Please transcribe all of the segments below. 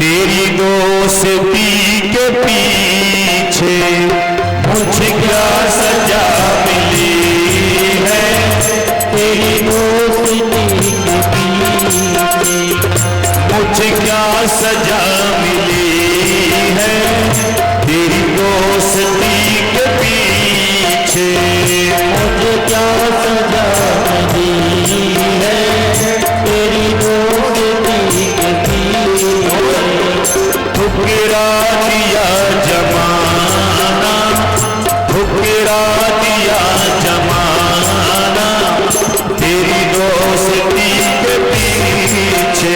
तेरी दोस्ती के पीछे मुझे क्या सजा मिली है। तेरी दोस्ती के पीछे मुझे क्या सजा मिली है। तेरी दोस्ती के पीछे मुझे क्या सजा मिली है। तेरी दोस्ती के पीछे ठुकरा दिया जमाना, ठुकरा दिया जमाना। तेरी दोस्ती के पीछे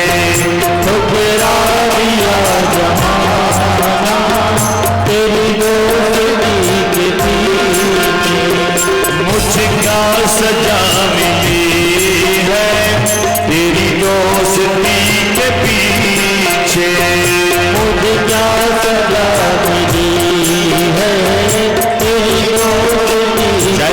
ठुकरा दिया जमाना। तेरी दोस्ती के पीछे मुझे क्या सजा मिली है। तेरी दोस्ती के पीछे मुझे क्या सजा मिली है। तेरी दोस्ती के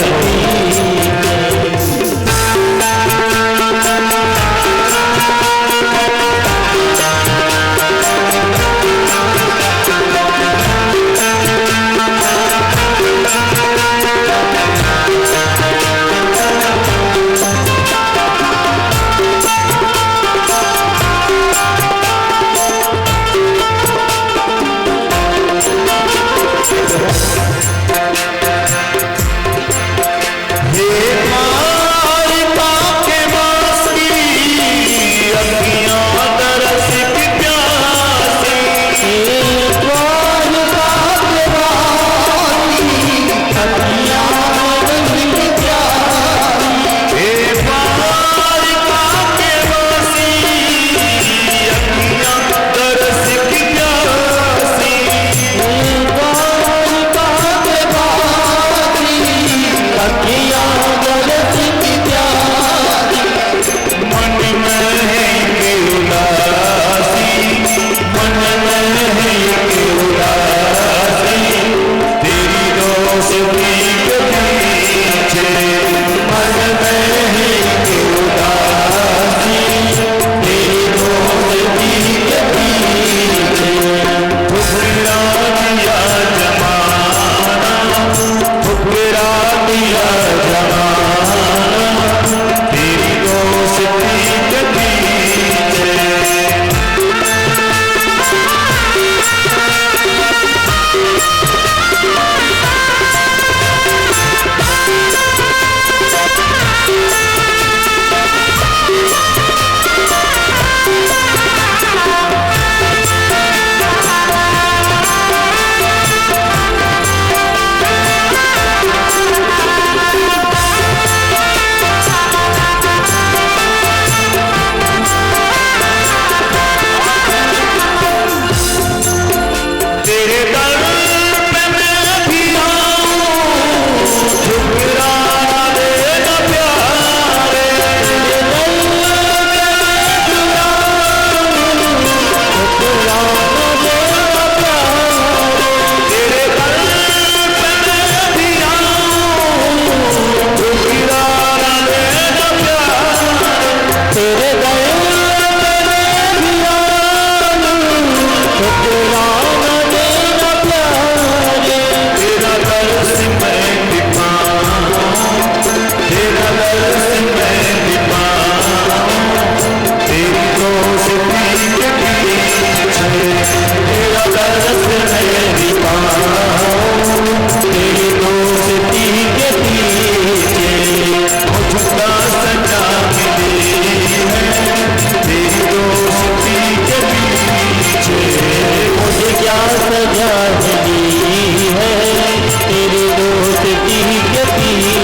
पीछे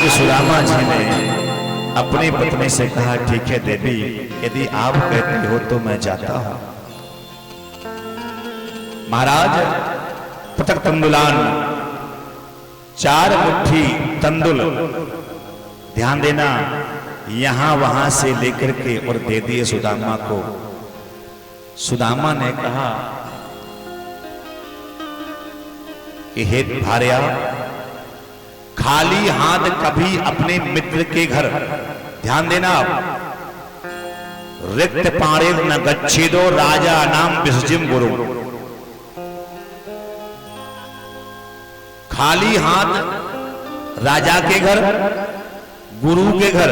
सुदामा जी ने अपनी पत्नी से कहा, ठीक है देवी, यदि आप कहती हो तो मैं जाता हूं। महाराज पतक तंदुलान 4 मुट्ठी तंदुल, ध्यान देना यहां वहां से लेकर के और दे दिए सुदामा को। सुदामा ने कहा कि हे भार्या, खाली हाथ कभी अपने मित्र के घर, ध्यान देना आप, रिक्त पाणे न गच्छेदो राजा नाम विसर्जिम गुरु। खाली हाथ राजा के घर, गुरु के घर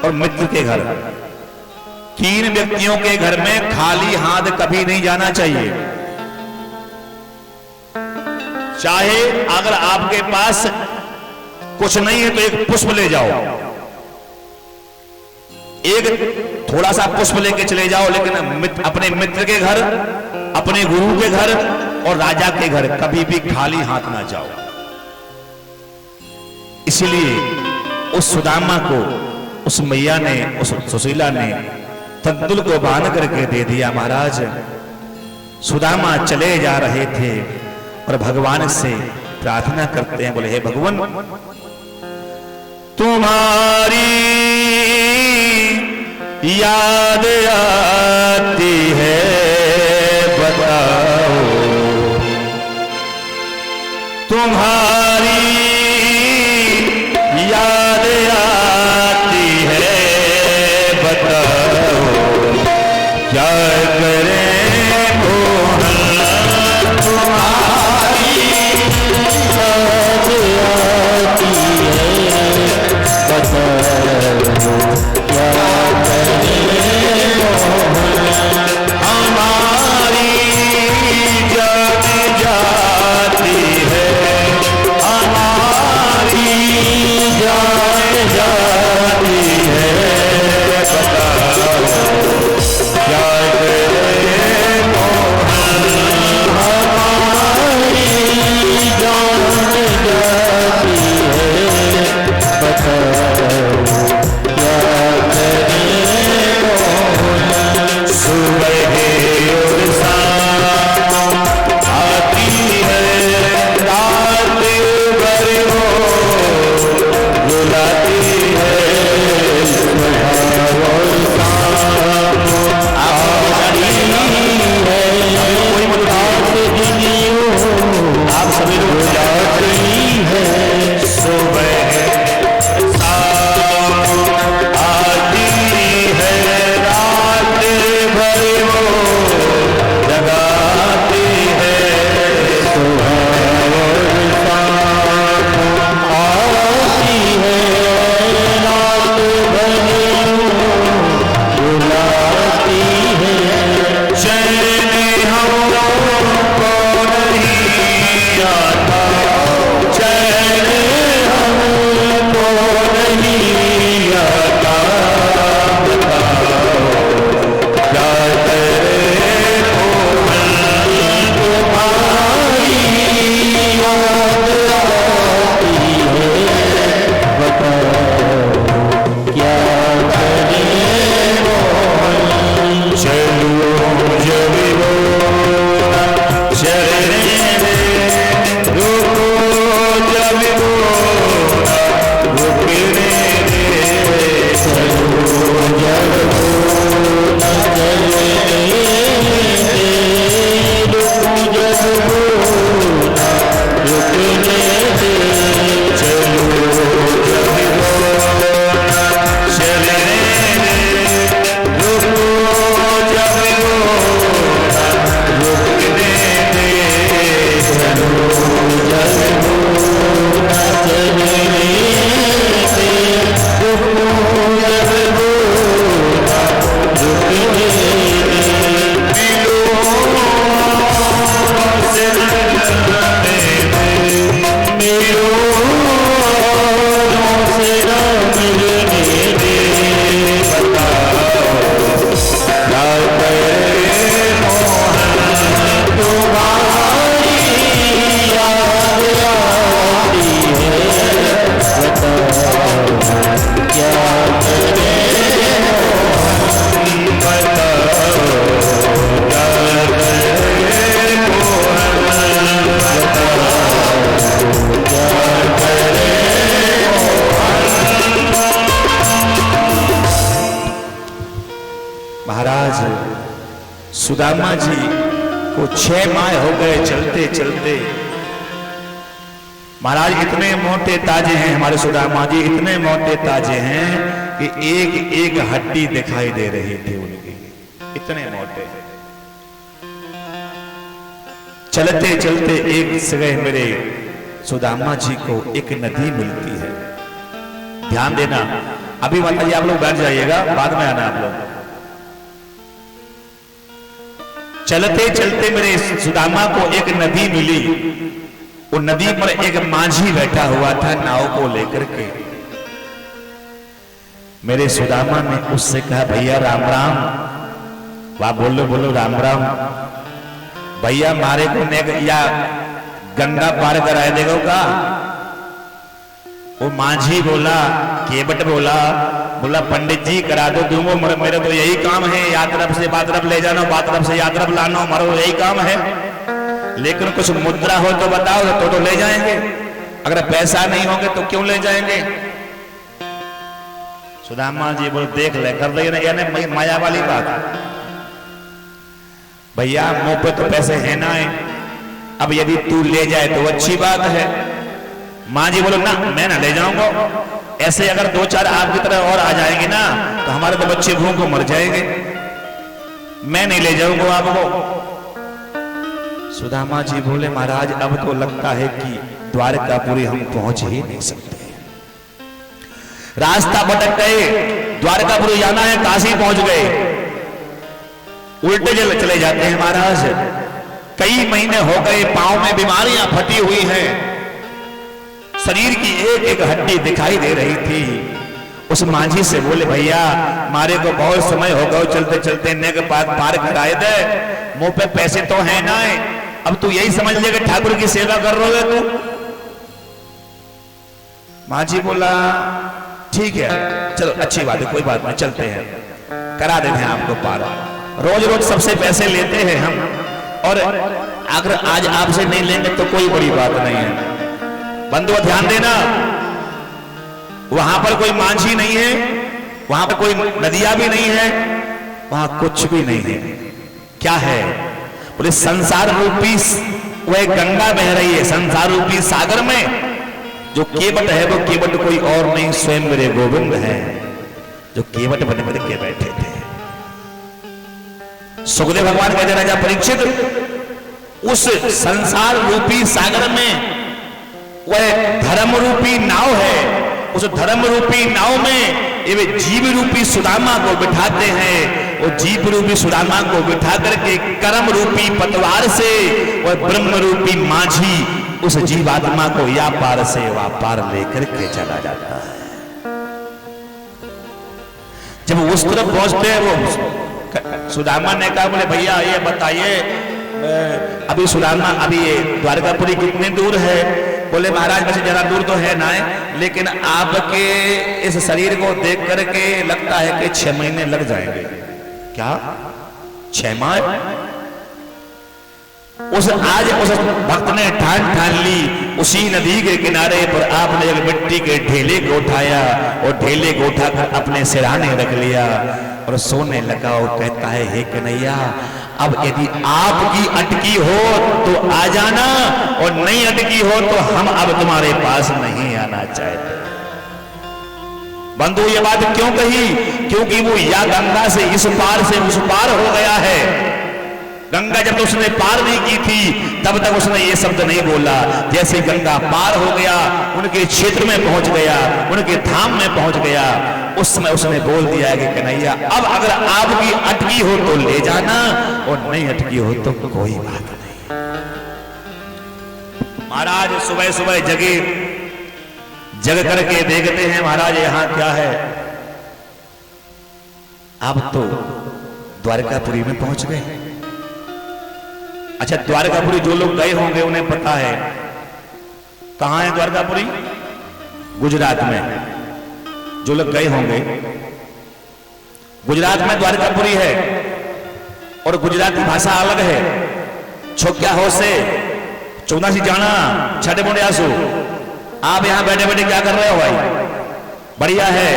और मित्र के घर, तीन व्यक्तियों के घर में खाली हाथ कभी नहीं जाना चाहिए। चाहे अगर आपके पास कुछ नहीं है तो एक पुष्प ले जाओ, एक थोड़ा सा पुष्प लेके चले जाओ, लेकिन अपने मित्र के घर, अपने गुरु के घर और राजा के घर कभी भी खाली हाथ ना जाओ। इसलिए उस सुदामा को उस मैया ने, उस सुशीला ने तंदुल को बांध करके दे दिया। महाराज, सुदामा चले जा रहे थे और भगवान से प्रार्थना करते हैं, बोले हे भगवान, तुम्हारी याद आती है, बताओ तुम्हारी याद आती है, बताओ क्या करें मोहन, तुम्हारी याद आती है, बताओ क्या करें मोहन, हमारी जान जाती है, हमारी जान जाती है, बताओ क्या करें मोहन, हमारी जान जाती है, बताओ क्या महाराज सुदामा जी को 6 माह हो गए चलते चलते। महाराज इतने मोटे ताजे हैं हमारे सुदामा जी, इतने मोटे ताजे हैं कि एक एक हड्डी दिखाई दे रही थी उनकी, इतने मोटे। चलते चलते एक जगह मेरे सुदामा जी को एक नदी मिलती है। ध्यान देना, अभी माता जी आप लोग बैठ जाइएगा, बाद में आना आप लोग। चलते चलते मेरे सुदामा को एक नदी मिली। वो नदी पर एक माझी बैठा हुआ था नाव को लेकर के। मेरे सुदामा ने उससे कहा, भैया राम राम। वाह, बोलो बोलो राम राम। भैया मारे को या गंगा पार कराए देगा का? वो माझी बोला, केवट बोला पंडित जी करा दो दूंगो, मेरे तो यही काम है, या तरफ से बात तरफ ले जाना, बात तरफ से या तरफ लाना, मरो यही काम है। लेकिन कुछ मुद्रा हो तो बताओ, तो ले जाएंगे। अगर पैसा नहीं होंगे तो क्यों ले जाएंगे? सुदामा जी बोले, देख ले, कर ले ना, यानी माया वाली बात। भैया मुंह पे तो पैसे है ना है, अब यदि तू ले जाए तो अच्छी बात है। माँ जी बोलो, ना मैं ना ले जाऊंगा, ऐसे अगर 2-4 आपकी तरह और आ जाएंगे ना तो हमारे तो बच्चे भूख को मर जाएंगे, मैं नहीं ले जाऊंगा आपको। सुदामा जी बोले, महाराज अब तो लगता है कि द्वारकापुरी हम पहुंच ही नहीं सकते, रास्ता भटक गए, द्वारकापुरी जाना है, काशी पहुंच गए, उल्टे चले जाते हैं महाराज। कई महीने हो गए, पांव में बीमारियां फटी हुई हैं, शरीर की एक एक हड्डी दिखाई दे रही थी। उस माझी से बोले, भैया मारे को बहुत समय हो गया, चलते चलते नेक पार कराए दे, मुंह पे पैसे तो है ना है, अब तू यही समझ ले कि ठाकुर की सेवा कर रहे हो तू। माझी बोला, ठीक है चलो अच्छी बात है, कोई बात नहीं, चलते हैं, करा देते हैं आपको पार। रोज रोज सबसे पैसे लेते हैं हम, और अगर आज आपसे नहीं लेंगे तो कोई बड़ी बात नहीं है। बंधुओं ध्यान देना, वहां पर कोई माझी नहीं है, वहां पर कोई नदियां भी नहीं है, वहां कुछ भी नहीं है। क्या है? बोले संसार रूपी वह गंगा बह रही है, संसार रूपी सागर में जो केवट है वो केवट कोई और नहीं, स्वयं मेरे गोविंद है जो केवट बने बने के बैठे थे। सुखदेव भगवान कहते, राजा परीक्षित, उस संसार रूपी सागर में वह धर्म रूपी नाव है, उस धर्म रूपी नाव में ये जीव रूपी सुदामा को बिठाते हैं। वो जीव रूपी सुदामा को बिठा करके कर्म रूपी पतवार से वह ब्रह्म रूपी माझी उस जीवात्मा को या पार से वह पार लेकर के चला जाता है। जब उस तरफ पहुंचते हैं, वो सुदामा ने कहा, बोले भैया ये बताइए अभी सुदामा, अभी ये द्वारकापुरी कितने दूर है? बोले महाराज वैसे ज्यादा दूर तो है ना है, लेकिन आपके इस शरीर को देख करके लगता है कि 6 महीने लग जाएंगे। क्या 6 माह? उस भक्त ने ठान ली, उसी नदी के किनारे पर आपने एक मिट्टी के ढेले को उठाया और ढेले को उठाकर अपने सिरहाने रख लिया और सोने लगा और कहता है, हे कन्हैया, अब यदि आपकी अटकी हो तो आ जाना, और नहीं अटकी हो तो हम अब तुम्हारे पास नहीं आना चाहते। बंधु ये बात क्यों कही? क्योंकि वो या गंगा से इस पार से उस पार हो गया है। गंगा जब उसने पार नहीं की थी तब तक उसने ये शब्द नहीं बोला। जैसे गंगा पार हो गया, उनके क्षेत्र में पहुंच गया, उनके धाम में पहुंच गया, उस समय उसने बोल दिया कि कन्हैया अब अगर आपकी अटकी हो तो ले जाना, और नहीं अटकी हो तो कोई बात नहीं। महाराज सुबह सुबह जग करके देखते हैं, महाराज यहां क्या है? अब तो द्वारकापुरी में पहुंच गए। अच्छा, द्वारकापुरी जो लोग गए होंगे उन्हें पता है कहां है द्वारकापुरी? गुजरात में। जो लोग गए होंगे, गुजरात में द्वारकापुरी है, और गुजराती भाषा अलग है। छोक्या हो से 14 सी जाना छठे मुंडे आसू। आप यहां बैठे बैठे क्या कर रहे हो भाई? बढ़िया है,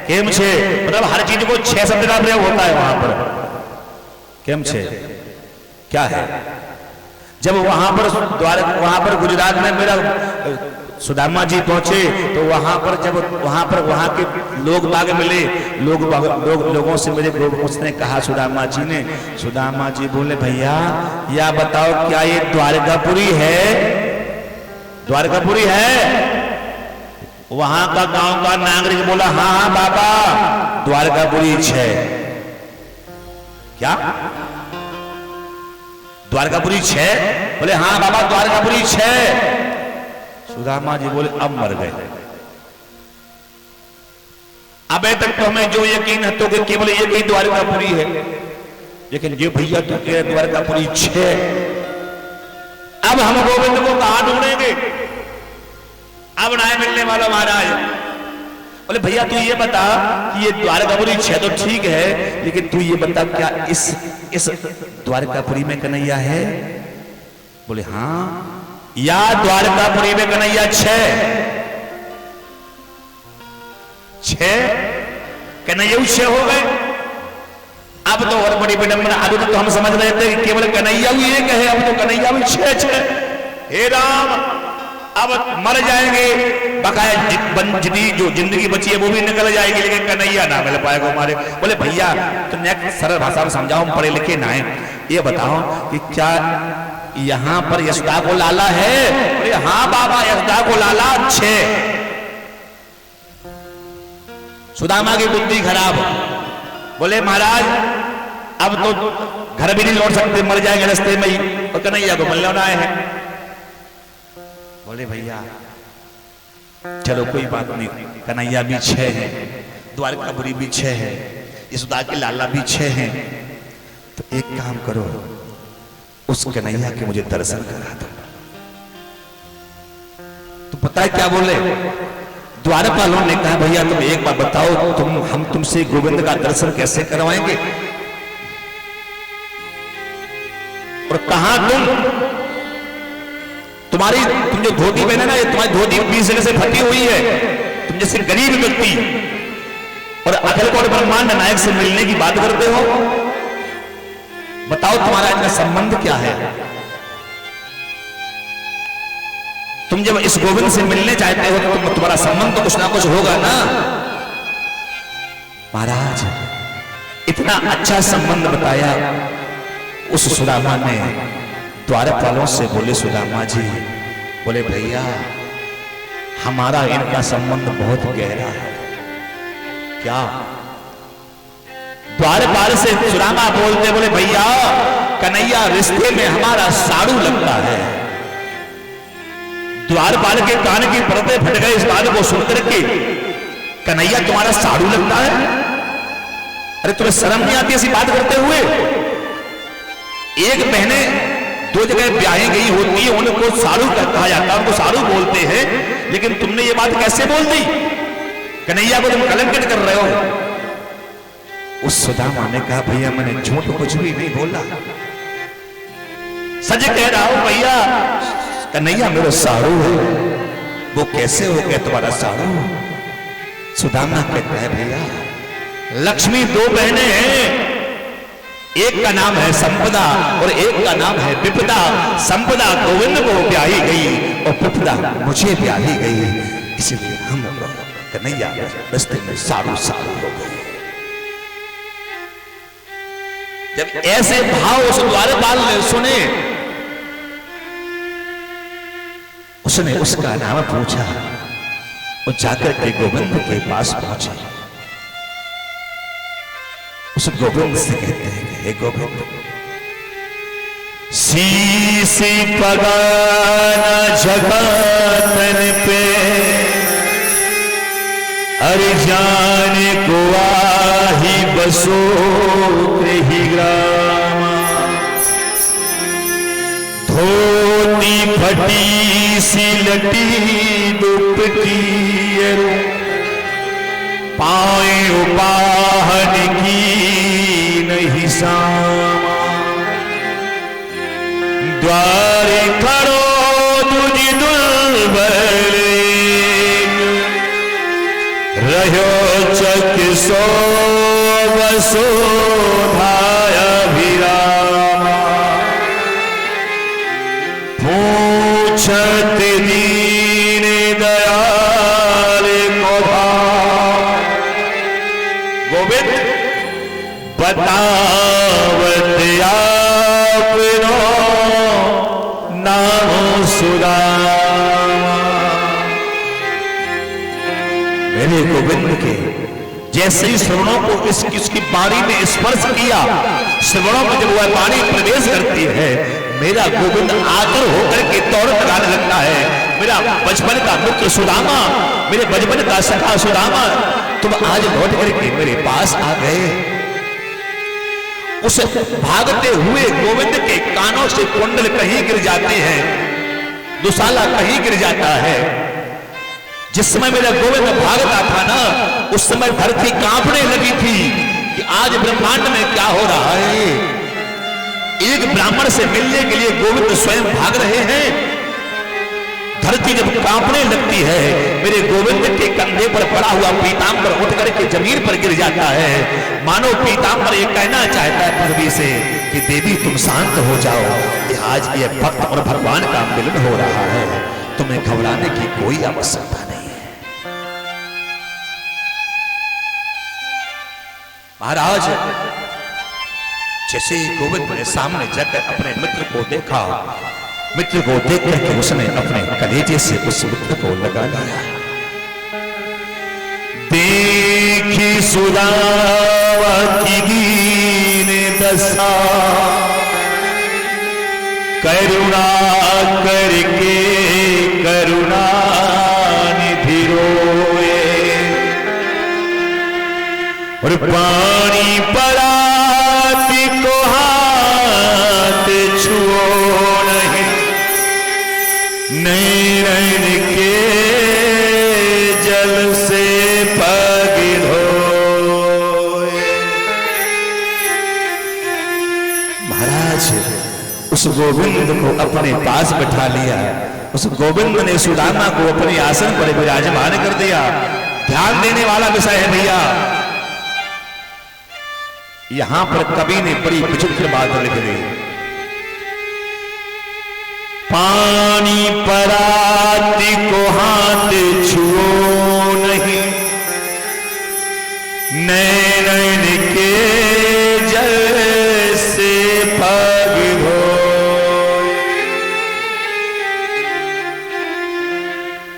केम छे मतलब हर चीज को 6 शब्द का प्रयोग होता है वहां पर। केम छे क्या है? जब वहां पर गुजरात में मेरा सुदामा जी पहुंचे तो वहां पर वहां के लोग बाग मिले, लोगों से मेरे उसने कहा सुदामा जी बोले भैया या बताओ क्या ये द्वारकापुरी है? द्वारकापुरी है? वहां का गांव का नागरिक बोला हाँ बाबा द्वारकापुरी है। क्या द्वारकापुरी है? बोले हाँ बाबा द्वारकापुरी है। सुदामा जी बोले अब मर गए। अबे तक तो हमें जो यकीन है तो कि केवल एक ही द्वारकापुरी है, लेकिन ये भैया तो कह द्वारकापुरी 6। अब हम गोविंद को कहां ढूंढेंगे? अब ना मिलने वाला महाराज। बोले भैया तू ये बता कि ये द्वारकापुरी 6 तो ठीक है, लेकिन तू ये बता क्या इस द्वारकापुरी में कन्हैया है? बोले हाँ या द्वारकापुरी में कन्हैया 6 कन्हैया 6 हो गए। अब तो और बड़ी विडंबना, अब तो हम समझ रहे थे कि केवल कन्हैया ही एक है, अब तो कन्हैया भी 6। हे राम अब मर जाएंगे, बकाया जो जिंदगी बची है वो भी निकल जाएगी, लेकिन कन्हैया ना मिल पाएगा हमारे। बोले भैया तुम सरल भाषा में समझाओ, हम पढ़े लिखे ना है, ये बताओ कि क्या यहां पर यशोदा को लाला है? बोले हाँ बाबा यशोदा को लाला 6। सुदामा की बुद्धि खराब। बोले महाराज अब तो घर भी नहीं लौट सकते, मर जाएंगे रास्ते में ही, और कन्हैया को मिलने आए हैं। बोले भैया चलो कोई बात नहीं, कन्हैया भी 6 है, द्वारकापुरी भी 6 है, यशोदा के लाला भी 6 हैं, तो एक काम करो उस कन्हैया के मुझे दर्शन करा दो। तो पता है क्या बोले? द्वारपालों ने कहा भैया तुम एक बार बताओ, हम तुमसे गोविंद का दर्शन कैसे करवाएंगे? और कहा तुम जो धोती पहने ना, ये तुम्हारी धोती 20 जगह से फटी हुई है, तुम जैसे गरीब व्यक्ति और अखिल कोट ब्रह्मांड नायक से मिलने की बात करते हो। बताओ तुम्हारा इनका संबंध क्या है? तुम जब इस गोविंद से मिलने चाहते हो तो तुम्हारा संबंध तो कुछ ना कुछ होगा ना। महाराज इतना अच्छा संबंध बताया उस सुदामा ने। द्वारपालों से बोले सुदामा जी, बोले भैया हमारा इनका संबंध बहुत गहरा है। क्या? द्वारपाल से सुदामा बोलते, बोले भैया कन्हैया रिश्ते में हमारा साड़ू लगता है। द्वारपाल के कान की परतें फट गए इस बात को सुनकर के, कन्हैया तुम्हारा साड़ू लगता है? अरे तुम्हें शर्म नहीं आती ऐसी बात करते हुए? एक बहने 2 जगह ब्याही गई होती है, उनको साड़ू कहा जाता है, उनको साड़ू बोलते हैं, लेकिन तुमने ये बात कैसे बोल दी? कन्हैया को तुम कलंकित कर रहे हो। उस सुदामा ने कहा भैया मैंने झूठ कुछ भी नहीं बोला, सच कह रहा हूं भैया, कन्हैया मेरा साड़ू है। वो कैसे हो गया तुम्हारा साड़ू? सुदामा कहता है भैया लक्ष्मी 2 बहनें हैं, एक का नाम है संपदा और एक का नाम है विपदा। संपदा गोविंद को ब्याही गई और विपदा मुझे ब्याही गई, इसलिए हम कन्हैया रास्ते में साड़ू हो गए। जब ऐसे भाव उस द्वारपाल ने सुने, उसने उसका नाम पूछा और जाकर के गोविंद के पास पहुंचे। उस गोविंद से कहते हैं कि हे गोविंद, शीशी पगाना जगतन पे, अरे जाने को आही बसो ही ग्रामा। धोती फटी सी लटी दुपटी, पाए उपाहन की नहीं सामा। द्वारे खड़ो तुझ दुर्बल, रहो चक सो वसुधाय अभिरामा पूछत दीन दयाल कोधा गोविंद बतावत आपनो नाम सुदामा। मेरे गोविंद के जैसे ही श्रवणों को इसकी बाणी में स्पर्श किया, श्रवणों में जब वह बाणी प्रवेश करती है, मेरा गोविंद आतुर होकर के दौड़ लगाने लगता है। मेरा बचपन का मित्र सुदामा, मेरे बचपन का सखा सुदामा, तुम आज लौट करके मेरे पास आ गए। उस भागते हुए गोविंद के कानों से कुंडल कहीं गिर जाते हैं, दुशाला कहीं गिर जाता है। जिस समय मेरा गोविंद भागता था ना, उस समय धरती कांपने लगी थी कि आज ब्रह्मांड में क्या हो रहा है। एक ब्राह्मण से मिलने के लिए गोविंद स्वयं भाग रहे हैं। धरती जब कांपने लगती है, मेरे गोविंद के कंधे पर पड़ा हुआ पीतांबर उठ करके जमीन पर गिर जाता है। मानो पीतांबर ये कहना चाहता है पृथ्वी से कि देवी तुम शांत हो जाओ, आज ये भक्त और भगवान का मिलन हो रहा है, तुम्हें घबराने की कोई आवश्यकता नहीं है। महाराज जैसे ही गोविंद ने सामने जाकर अपने मित्र को देखा, मित्र को देख करके उसने अपने कलेजे से उस मित्र को लगा लिया। देखी सुदामा की दीन दशा, करुणा करके करुणा निधि रोए, और पानी पराती को हाथ छुओ नहीं, नैन के जल से पग धोए। महाराज उस गोविंद को अपने पास बैठा लिया। उस गोविंद ने सुदामा को अपने आसन पर विराजमान कर दिया। ध्यान देने वाला विषय है भैया, यहां पर कवि ने बड़ी विचित्र बात लिख दी। पानी पराती को हाथ छुओ नहीं, नैन के जल से पग धोए।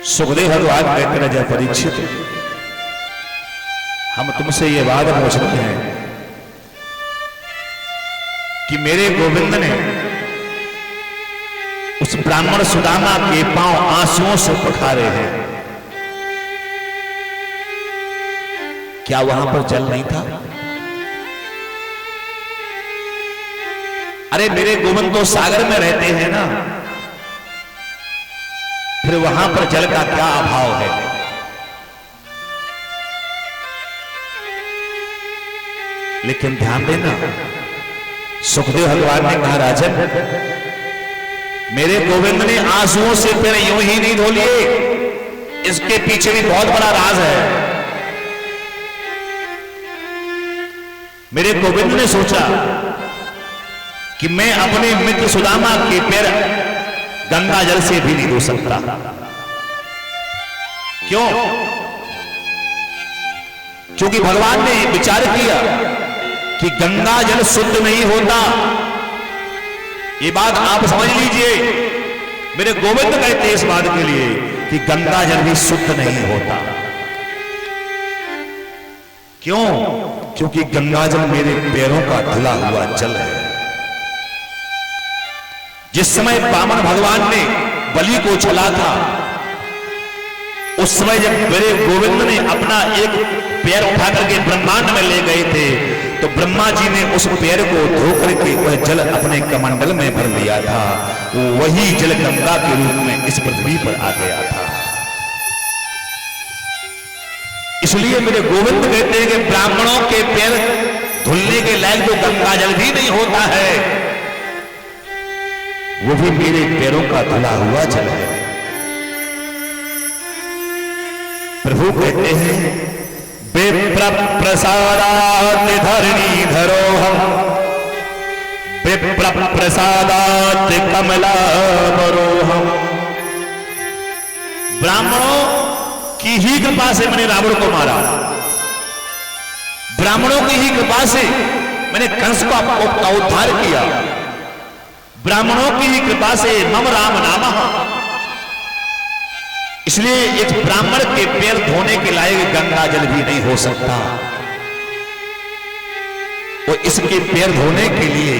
सुखदेव भगवान कहते हैं जय परीक्षित, हम तुमसे ये बात पूछते हैं कि मेरे गोविंद ने उस ब्राह्मण सुदामा के पांव आंसुओं से पखारे हैं, क्या वहां पर जल नहीं था? अरे मेरे गोविंद तो सागर में रहते हैं ना, फिर वहां पर जल का क्या अभाव है? लेकिन ध्यान देना, सुखदेव भगवान ने कहा राजन, मेरे गोविंद ने आंसुओं से पैर यूं ही नहीं धो लिए, इसके पीछे भी बहुत बड़ा राज है। मेरे गोविंद ने सोचा कि मैं अपने मित्र सुदामा के पैर गंगा जल से भी नहीं धो सकता। क्यों? क्योंकि भगवान ने विचार किया कि गंगा जल शुद्ध नहीं होता। ये बात आप समझ लीजिए, मेरे गोविंद कहते हैं इस बात के लिए कि गंगा जल भी शुद्ध नहीं होता। क्यों? क्योंकि गंगा जल मेरे पैरों का धुला हुआ जल है। जिस समय वामन भगवान ने बलि को चला था, उस समय जब मेरे गोविंद ने अपना एक पैर उठा करके ब्रह्मांड में ले गए थे, तो ब्रह्मा जी ने उस पैर को धो करके वह जल अपने कमंडल में भर लिया था। वही जल गंगा के रूप में इस पृथ्वी पर आ गया था। इसलिए मेरे गोविंद कहते हैं कि ब्राह्मणों के पैर धुलने के लायक जो गंगा जल भी नहीं होता है, वो भी मेरे पैरों का धुला हुआ जल है। प्रभु कहते हैं विप्र प्रसादात धरणी धरोहम विप्र प्रसादात कमलावरोहम। ब्राह्मणों की ही कृपा से मैंने रावण को मारा, ब्राह्मणों की ही कृपा से मैंने कंस का उद्धार किया, ब्राह्मणों की ही कृपा से मम राम नामः। इसलिए एक ब्राह्मण के पैर धोने के लायक गंगा जल भी नहीं हो सकता, और इसके पैर धोने के लिए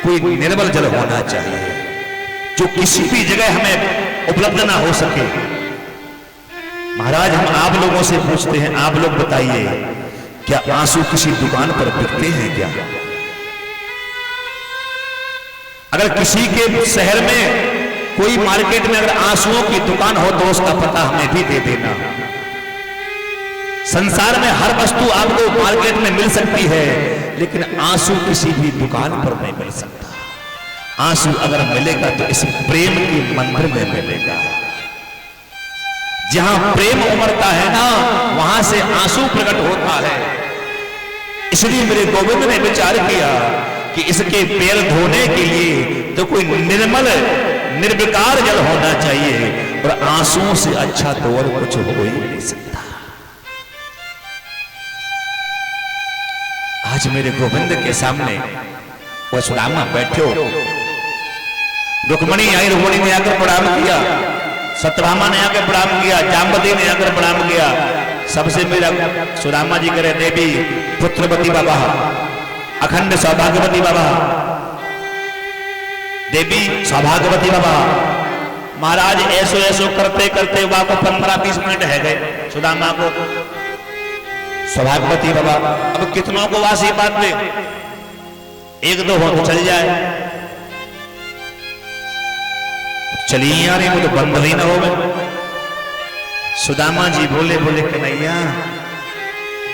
कोई निर्मल जल होना चाहिए जो किसी भी जगह हमें उपलब्ध ना हो सके। महाराज, हम आप लोगों से पूछते हैं, आप लोग बताइए, क्या आंसू किसी दुकान पर बिकते हैं क्या? अगर किसी के शहर में कोई मार्केट में अगर आंसुओं की दुकान हो तो उसका पता हमें भी दे देना। संसार में हर वस्तु आपको मार्केट में मिल सकती है, लेकिन आंसू किसी भी दुकान पर नहीं मिल सकता। आंसू अगर मिलेगा तो इस प्रेम के मंदिर में मिलेगा। जहां प्रेम उमड़ता है ना, वहां से आंसू प्रकट होता है। इसलिए मेरे गोविंद ने विचार किया कि इसके पैर धोने के लिए तो कोई निर्मल निर्विकार जल होना चाहिए, और आंसुओं से अच्छा तो और कुछ हो ही नहीं सकता। आज मेरे गोविंद के सामने वो सुदामा बैठे हो, रुक्मणी आई, रुक्मणी ने आकर प्रणाम किया, सत्यभामा ने आकर प्रणाम किया, जाम्बवती ने आकर प्रणाम किया। सबसे मेरा सुदामा जी करे, देवी पुत्रवती बाबा, अखंड सौभाग्यवती बाबा, देवी सौभाग्यवती बाबा। महाराज ऐसो ऐसो करते करते वहां को 15-20 मिनट है गए सुदामा को। सौभाग्यवती बाबा, अब कितनों को वासी बात दे, एक दो हो तो चल जाए, चलिए यार, वो तो बंद ही ना हो गए। सुदामा जी बोले कन्हैया,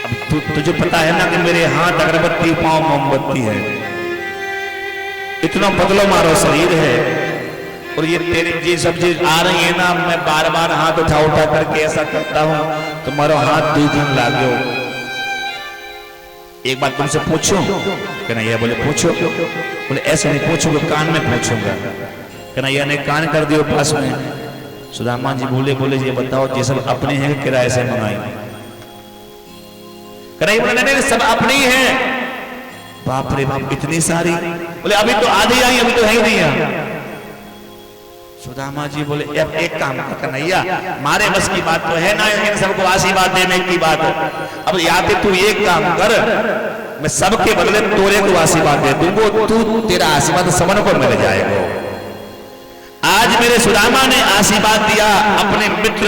अब तुझे पता है ना कि मेरे हाथ अगरबत्ती, पांव मोमबत्ती है, इतना पतलो मारो शरीर है, और ये तेरी जी सब चीज आ रही है ना, मैं बार बार हाथ उठा करके ऐसा करता हूं, तुम्हारा हाथ 2 दिन लागो। एक बात तुमसे पूछूं? कन्हैया बोले पूछो। बोले ऐसे नहीं पूछूंगा, कान में पूछूंगा। कन्हैया ने कान कर दियो पास में। सुदामा जी बोले ये बताओ, ये सब अपने हैं किराए से मंगाए? कन्हैया बोले नहीं, सब अपनी है। बाप रे बाप, इतनी सारी? बोले अभी तो आधी आई, अभी तो है ही नहीं है। सुदामा जी बोले अब एक काम कर कन्हैया, मारे बस की बात तो है ना इन सबको आशीर्वाद देने की बात। अब या तो तू एक काम कर, मैं सबके बदले तोरे को आशीर्वाद दे दूंगा, तू तेरा आशीर्वाद सबन को मिल जाएगा। आज मेरे सुदामा ने आशीर्वाद दिया अपने मित्र,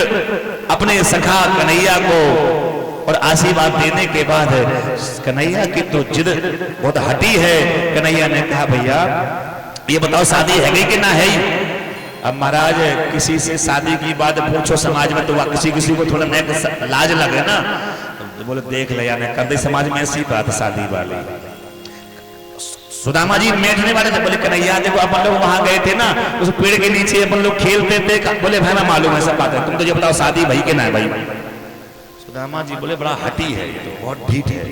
अपने सखा कन्हैया को, और आशीर्वाद देने के बाद कन्हैया की तो जिद बहुत हटी है। कन्हैया ने कहा भैया ये बताओ शादी है गई कि ना है? अब महाराज किसी से शादी की बात पूछो समाज में तो किसी को थोड़ा लाज लगे ना, तो बोले देख लिया ने कर दे समाज में ऐसी बात शादी वाली। सुदामा जी बैठने वाले थे, बोले कन्हैया देखो अपन लोग वहां गए थे ना, उस पेड़ के नीचे अपन लोग खेलते थे। बोले भाई मैं मालूम है सब बात है, तुम तो ये बताओ शादी भाई के ना है भाई? सुदामा जी बोले बड़ा हटी है, तो बहुत ढीठ है,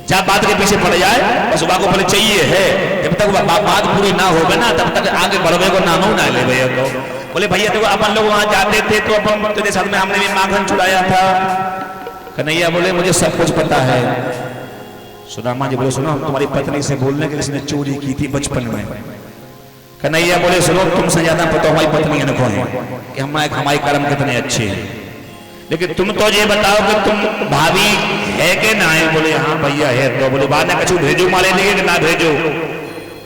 जब बात के पीछे पड़ जाए बस सुबह को बोले चाहिए है, जब तक बात पूरी ना हो ना तब तक आगे बढ़वे को नाम ना ले भैया। तो बोले भैया देखो अपन लोग वहां जाते थे तो अपन तेरे साथ में हमने भी माखन चुराया था। कन्हैया बोले मुझे सब कुछ पता है। सुदामा जी बोले सुनो, तुम्हारी पत्नी से बोलने के इसने चोरी की थी बचपन में। कन्हैया बोले सुनो, तुमसे ज्यादा पता हमारी पत्नी इनको है कि हमारे कर्म कितने अच्छे हैं, लेकिन तुम तो ये बताओ कि तुम भाभी है कि ना है? बोले हाँ भैया है। तो बोले बाद में कछु भेजो माले लिए कि ना भेजो?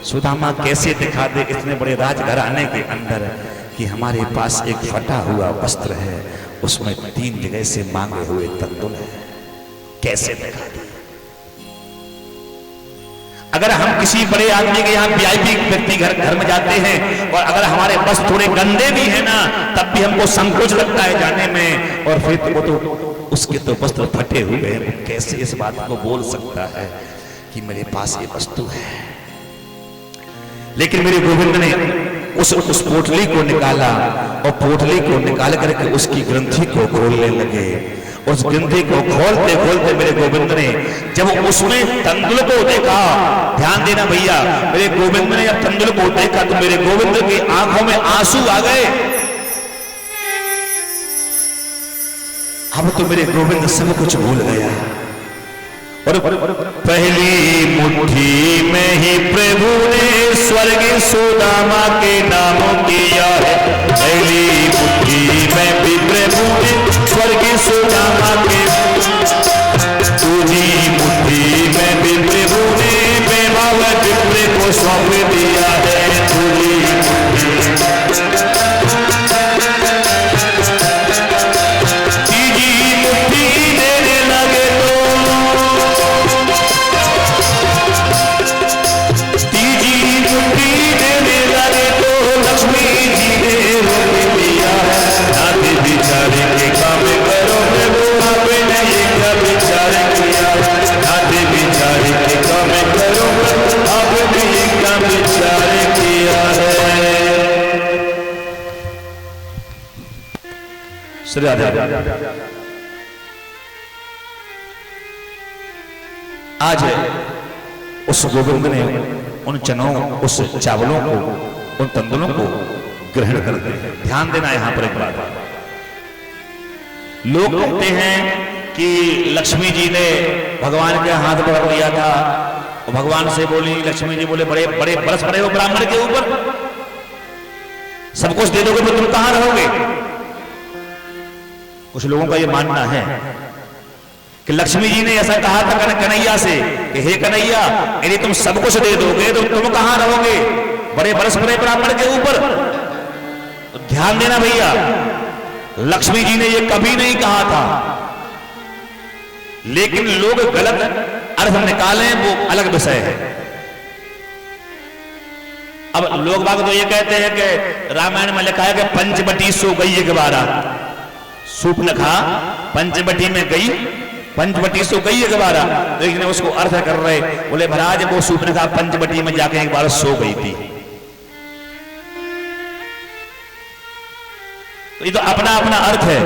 सुदामा कैसे दिखा दे इतने बड़े राजघराने के अंदर कि हमारे पास एक फटा हुआ वस्त्र है, उसमें 3 जगह से मांगे हुए तंदुल है, कैसे दिखा दे? अगर हम किसी बड़े आदमी के यहाँ वीआईपी व्यक्ति घर में जाते हैं और अगर हमारे बस थोड़े गंदे भी है ना, तब भी हमको संकोच लगता है जाने में, और फिर वो तो उसके तो वस्त्र फटे हुए हैं, वो कैसे इस बात को बोल सकता है कि मेरे पास ये वस्तु है? लेकिन मेरे गोविंद ने उस पोटली को निकाला, और पोटली को निकाल करके उसकी ग्रंथि को खोलने लगे, उस गिनती को खोलते खोलते मेरे गोविंद ने जब उसमें तंदुल को देखा, ध्यान देना भैया, मेरे गोविंद ने जब तंदुल को देखा तो मेरे गोविंद की आंखों में आंसू आ गए। अब तो मेरे गोविंद सब कुछ भूल गया। और पहली मुट्ठी में ही प्रभु ने स्वर्ग सुदामा के नाम किया है। पहली मुट्ठी में भी प्रभु ने स्वर्ग सुदामा के, दूसरी मुट्ठी में भी प्रभु ने बेमाव विप्र को सौंप दिया है। दूसरी मुट्ठी देने लगे तो लक्ष्मी जी ने रोक लिया है। नाथ बिचारे के काम करो प्रभु आपने ये क्या विचार किया। नाथ बिचारे के काम करो प्रभु आपने ये क्या विचार किया है। श्री राधे। आज उस गोविंद ने उन चनों, उस चावलों को, उन तंदुलों को ग्रहण करते हैं। ध्यान देना यहां पर एक बात। लोग कहते हैं कि लक्ष्मी जी ने भगवान के हाथ पकड़ लिया था, भगवान से बोली, लक्ष्मी जी बोले बड़े बड़े बरस पड़े हो ब्राह्मण के ऊपर, सब कुछ दे दोगे तो तुम कहां रहोगे। कुछ लोगों का यह मानना है कि लक्ष्मी जी ने ऐसा कहा था कन्हैया से कि हे कन्हैया, यदि तुम सब कुछ दे दोगे तो तुम कहां रहोगे, बड़े बरस पड़े ब्राह्मण के ऊपर। तो ध्यान देना भैया, लक्ष्मी जी ने यह कभी नहीं कहा था, लेकिन लोग गलत अर्थ निकालें वो अलग विषय है। अब लोग बाग तो ये कहते हैं कि रामायण में लिखा है कि पंचवटी सो गई एक बारा, सूर्पनखा पंचवटी में गई, पंचवटी सो गई एक बारा, लेकिन उसको अर्थ कर रहे, बोले महाराज वो सूर्पनखा पंचवटी में जाके एक बार सो गई थी। तो ये तो अपना अपना अर्थ है।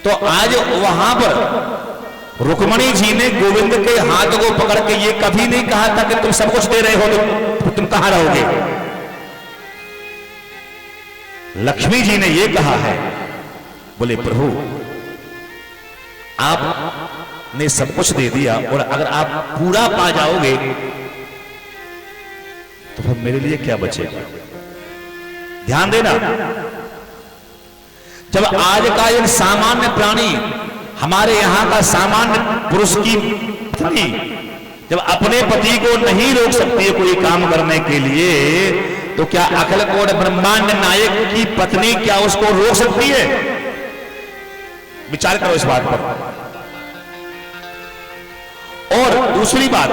तो आज वहां पर रुक्मणी जी ने गोविंद के हाथ को पकड़ के ये कभी नहीं कहा था कि तुम सब कुछ दे रहे हो तो तुम कहां रहोगे। लक्ष्मी जी ने ये कहा है, बोले प्रभु आपने सब कुछ दे दिया और अगर आप पूरा पा जाओगे तो फिर मेरे लिए क्या बचेगा। ध्यान देना, जब आज का एक सामान्य प्राणी, हमारे यहां का सामान्य पुरुष की पत्नी जब अपने पति को नहीं रोक सकती है कोई काम करने के लिए, तो क्या अखिल कोट ब्रह्मांड नायक की पत्नी क्या उसको रोक सकती है। विचार करो इस बात पर। और दूसरी बात,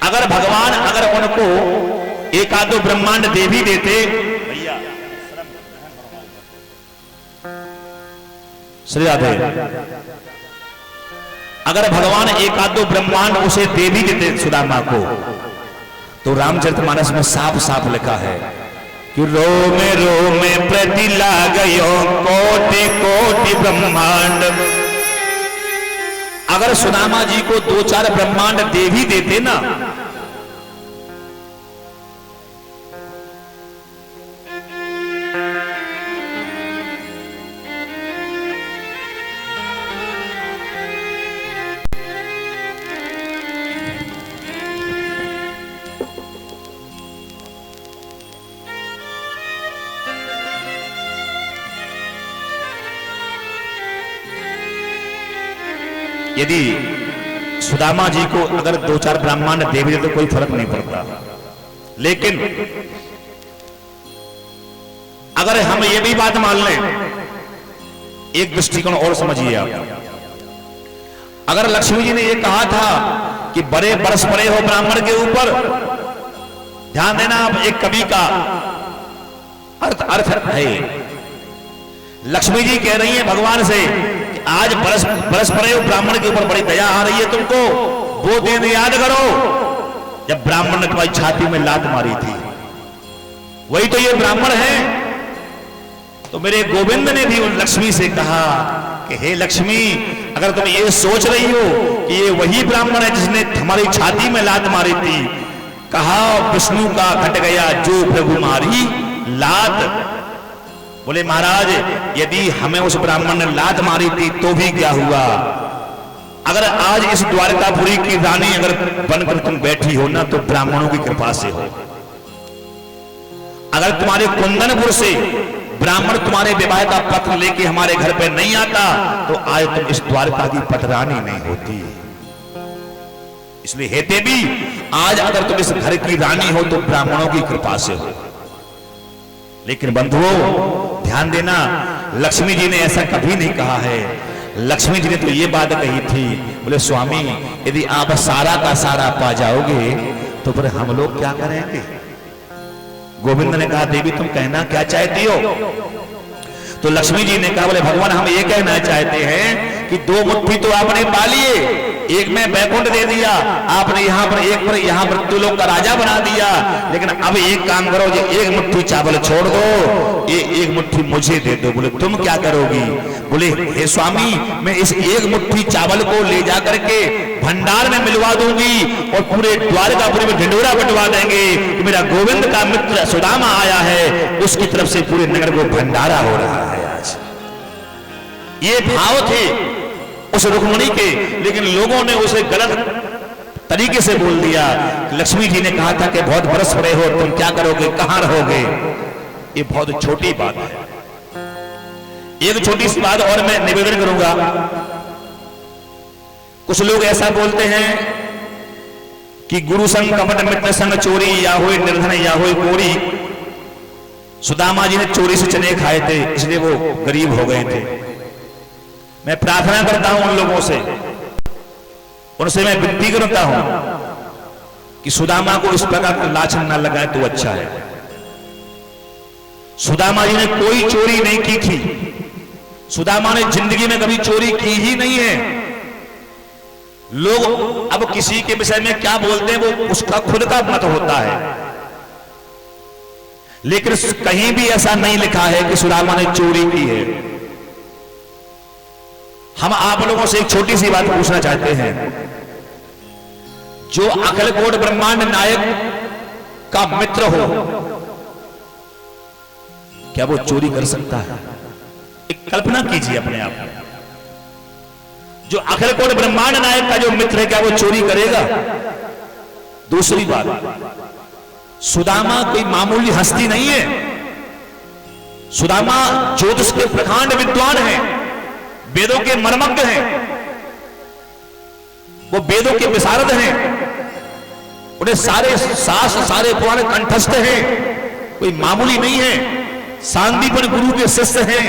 अगर भगवान अगर उनको एक आधो ब्रह्मांड दे भी देते, भैया श्री राधे, अगर भगवान एक आधो ब्रह्मांड उसे दे भी देते सुदामा को, तो रामचरितमानस में साफ साफ लिखा है कि रोमे रोमे प्रति लागयो कोटि कोटि ब्रह्मांड। अगर सुदामा जी को 2-4 ब्रह्मांड दे भी देते ना, यदि सुदामा जी को अगर 2-4 ब्रह्मांड दे भी दे तो कोई फर्क नहीं पड़ता। लेकिन अगर हम ये भी बात मान लें, एक दृष्टिकोण और समझिए आप, अगर लक्ष्मी जी ने ये कहा था कि बड़े बरस पड़े हो ब्राह्मण के ऊपर, ध्यान देना आप, एक कवि का अर्थ है, लक्ष्मी जी कह रही है भगवान से आज बरस पड़े हो ब्राह्मण के ऊपर, बड़ी दया आ रही है तुमको, वो दिन याद करो जब ब्राह्मण ने तुम्हारी छाती में लात मारी थी। वही तो ये ब्राह्मण है तो मेरे गोविंद ने भी उन लक्ष्मी से कहा कि हे लक्ष्मी, अगर तुम ये सोच रही हो कि ये वही ब्राह्मण है जिसने हमारी छाती में लात मारी थी, कहा विष्णु का घट गया जो प्रभु मारी लात। बोले महाराज, यदि हमें उस ब्राह्मण ने लात मारी थी तो भी क्या हुआ, अगर आज इस द्वारकापुरी की रानी अगर बनकर तुम बैठी हो ना, तो ब्राह्मणों की कृपा से हो। अगर तुम्हारे कुंदनपुर से ब्राह्मण तुम्हारे विवाह का पत्र लेके हमारे घर पे नहीं आता, तो आज तुम इस द्वारका की पटरानी नहीं होती। इसलिए हेते भी आज अगर तुम इस घर की रानी हो तो ब्राह्मणों की कृपा से हो। लेकिन बंधुओं ध्यान देना, लक्ष्मी जी ने ऐसा कभी नहीं कहा है। लक्ष्मी जी ने तो ये बात कही थी, बोले स्वामी यदि आप सारा का सारा पा जाओगे तो फिर हम लोग क्या करेंगे। गोविंद ने कहा देवी तुम कहना क्या चाहती हो। तो लक्ष्मी जी ने कहा बोले भगवान हम ये कहना चाहते हैं कि 2 मुट्ठी तो आपने पा लिए, एक में बैकुंठ दे दिया आपने, यहाँ पर यहाँ मृत्युलोक का राजा बना दिया, लेकिन अब एक काम करो, ये 1 मुट्ठी चावल छोड़ दो, ये 1 मुट्ठी मुझे दे दो। बोले तुम क्या करोगी। बोले हे स्वामी मैं इस 1 मुट्ठी चावल को ले जा करके भंडार में मिलवा दूंगी और पूरे द्वारकापुरी में ढिंढोरा बंटवा देंगे कि मेरा गोविंद का मित्र सुदामा आया है, उसकी तरफ से पूरे नगर को भंडारा हो रहा है। आज ये भाव थे उस रुक्मिणी के, लेकिन लोगों ने उसे गलत तरीके से बोल दिया। लक्ष्मी जी ने कहा था कि बहुत बरस पड़े हो, तुम क्या करोगे, कहां रहोगे। ये बहुत छोटी बात है। एक छोटी सी बात और मैं निवेदन करूंगा। कुछ लोग ऐसा बोलते हैं कि गुरु संग कपट मित्र संग चोरी, या हुए निर्धन या हुए कोरी। सुदामा जी ने चोरी से चने खाए थे इसलिए वो गरीब हो गए थे। मैं प्रार्थना करता हूं उन लोगों से, उनसे मैं विनती करता हूं कि सुदामा को इस प्रकार का लाछन ना लगाए तो अच्छा है। सुदामा जी ने कोई चोरी नहीं की थी, सुदामा ने जिंदगी में कभी चोरी की ही नहीं है। लोग अब किसी के विषय में क्या बोलते हैं वो उसका खुद का मत होता है, लेकिन कहीं भी ऐसा नहीं लिखा है कि सुदामा ने चोरी की है। हम आप लोगों से एक छोटी सी बात पूछना चाहते हैं, जो अखिलकोट ब्रह्मांड नायक का मित्र हो क्या वो चोरी कर सकता है। एक कल्पना कीजिए अपने आप, जो अखिलकोट ब्रह्मांड नायक का जो मित्र है क्या वो चोरी करेगा। दूसरी बात, सुदामा कोई मामूली हस्ती नहीं है। सुदामा ज्योतिष के प्रकांड विद्वान हैं, वेदों के मर्मज्ञ हैं, वो वेदों के विशारद हैं, उन्हें सारे शास्त्र सारे पुराण कंठस्थ हैं, कोई मामूली नहीं है। सांदीपन गुरु के शिष्य हैं,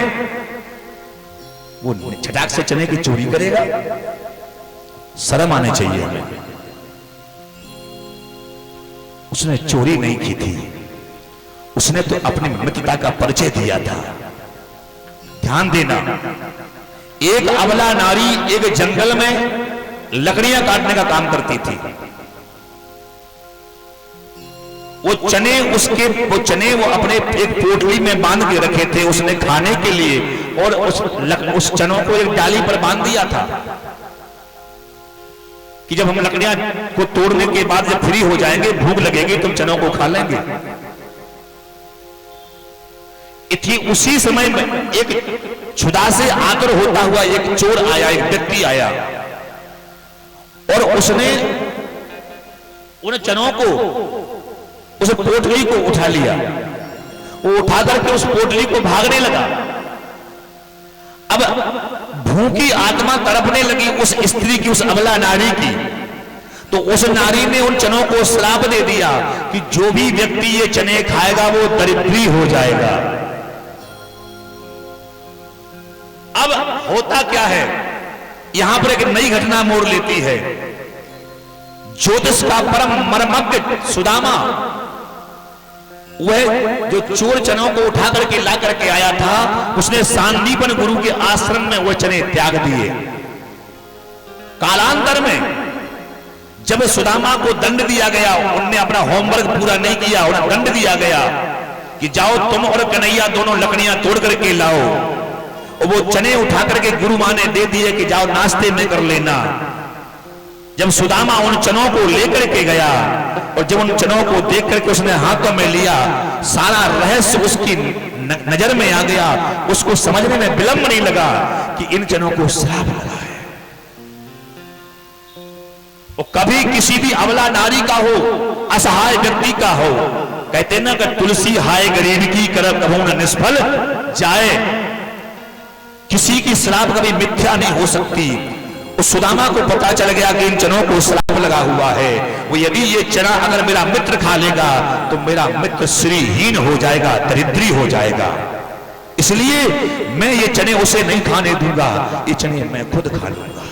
वो छटाक से चने की चोरी करेगा। शर्म आनी चाहिए हमें। उसने चोरी नहीं की थी, उसने तो अपनी मित्रता का परिचय दिया था। ध्यान देना, एक अबला नारी एक जंगल में लकड़ियां काटने का काम करती थी। वो चने वो अपने एक पोटली में बांध के रखे थे उसने खाने के लिए, और उस चनों को एक डाली पर बांध दिया था कि जब हम लकड़ियां को तोड़ने के बाद जब फ्री हो जाएंगे, भूख लगेगी, तुम चनों को खा लेंगे। इतनी उसी समय में एक क्षुधा से आकर होता हुआ एक चोर आया, एक व्यक्ति आया, और उसने उन चनों को, उस पोटली को उठा लिया। वो उठा करके उस पोटली को भागने लगा। अब भूखी आत्मा तड़पने लगी उस स्त्री की, उस अबला नारी की। तो उस नारी ने उन चनों को श्राप दे दिया कि जो भी व्यक्ति ये चने खाएगा वो दरिद्री हो जाएगा। अब होता क्या है, यहां पर एक नई घटना मोड़ लेती है। ज्योतिष का परम मर्मज्ञ सुदामा, वह जो चोर चनों को उठा करके ला करके आया था, उसने सांदीपन गुरु के आश्रम में वह चने त्याग दिए। कालांतर में जब सुदामा को दंड दिया गया, उनने अपना होमवर्क पूरा नहीं किया, उन्हें दंड दिया गया कि जाओ तुम और कन्हैया दोनों लकड़ियां तोड़ करके लाओ। और वो चने उठा करके गुरु मां ने दे दिए कि जाओ नाश्ते में कर लेना। जब सुदामा उन चनों को लेकर के गया और जब उन चनों को देख करके उसने हाथों में लिया, सारा रहस्य उसकी नजर में आ गया। उसको समझने में विलंब नहीं लगा कि इन चनों को श्राप लगा है। वो कभी किसी भी अबला नारी का हो, असहाय व्यक्ति का हो, कहते ना कि तुलसी हाय गरीब की कर कभू न निष्फल जाए। किसी की श्राप कभी मिथ्या नहीं हो सकती। उस सुदामा को पता चल गया कि इन चनों को श्राप लगा हुआ है। वो यदि ये चना अगर मेरा मित्र खा लेगा तो मेरा मित्र श्रीहीन हो जाएगा, दरिद्री हो जाएगा, इसलिए मैं ये चने उसे नहीं खाने दूंगा, ये चने मैं खुद खा लूंगा।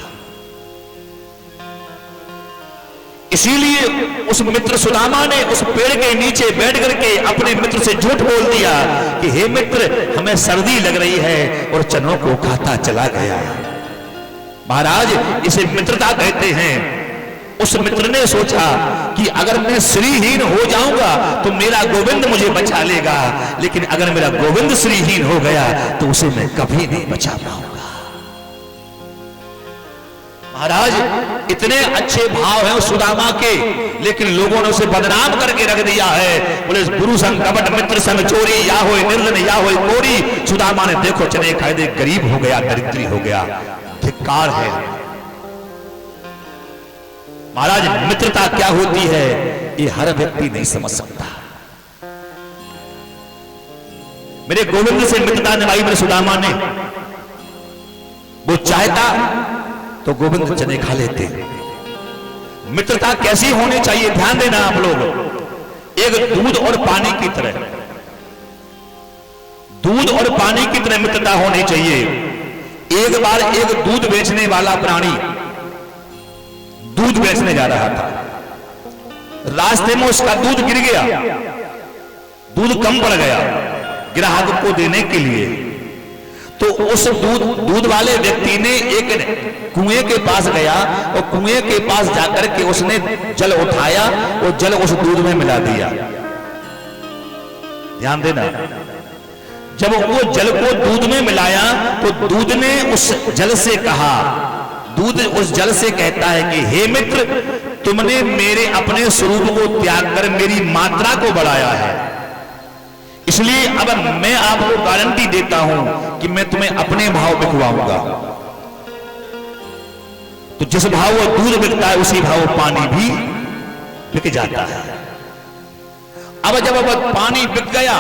इसीलिए उस मित्र सुदामा ने उस पेड़ के नीचे बैठ करके अपने मित्र से झूठ बोल दिया कि हे मित्र, हमें सर्दी लग रही है, और चनों को खाता चला गया। महाराज, इसे मित्रता कहते हैं। उस मित्र ने सोचा कि अगर मैं श्रीहीन हो जाऊंगा तो मेरा गोविंद मुझे बचा लेगा, लेकिन अगर मेरा गोविंद श्रीहीन हो गया तो उसे मैं कभी नहीं बचा पाऊंगा। महाराज, इतने अच्छे भाव हैं उस सुदामा के, लेकिन लोगों ने उसे बदनाम करके रख दिया है। बोले गुरु संग कपट, मित्र संग चोरी, या होए निर्धन या होए कोरी। सुदामा ने देखो चने खाए दे, गरीब हो गया, दरिद्री हो गया। धिक्कार है। महाराज, मित्रता क्या होती है ये हर व्यक्ति नहीं समझ सकता। मेरे गोविंद से मित्रता निभाई मेरे सुदामा ने। वो चाहता तो गोविंद चने खा लेते। मित्रता कैसी होनी चाहिए, ध्यान देना आप लोग। एक दूध और पानी की तरह, दूध और पानी की तरह मित्रता होनी चाहिए। एक बार एक दूध बेचने वाला प्राणी दूध बेचने जा रहा था। रास्ते में उसका दूध गिर गया, दूध कम पड़ गया ग्राहक को देने के लिए। तो उस दूध वाले व्यक्ति ने एक कुएं के पास गया और कुएं के पास जाकर के उसने जल उठाया और जल उस दूध में मिला दिया। ध्यान देना, जब वो जल को दूध में मिलाया तो दूध ने उस जल से कहा, दूध उस जल से कहता है कि हे मित्र, तुमने मेरे अपने स्वरूप को त्याग कर मेरी मात्रा को बढ़ाया है, इसलिए अब मैं आपको गारंटी देता हूं कि मैं तुम्हें अपने भाव बिकवाऊंगा। तो जिस भाव वो दूध बिकता है उसी भाव पानी भी बिक जाता है। अब जब अब पानी बिक गया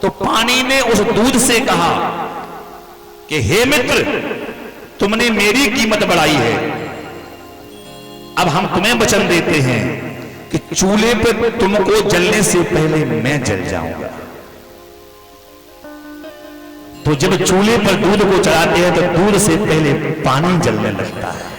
तो पानी ने उस दूध से कहा कि हे मित्र, तुमने मेरी कीमत बढ़ाई है, अब हम तुम्हें वचन देते हैं कि चूल्हे पर तुमको जलने से पहले मैं जल जाऊंगा। तो जब चूल्हे पर दूध को चढ़ाते हैं तो दूध से पहले पानी जलने लगता है,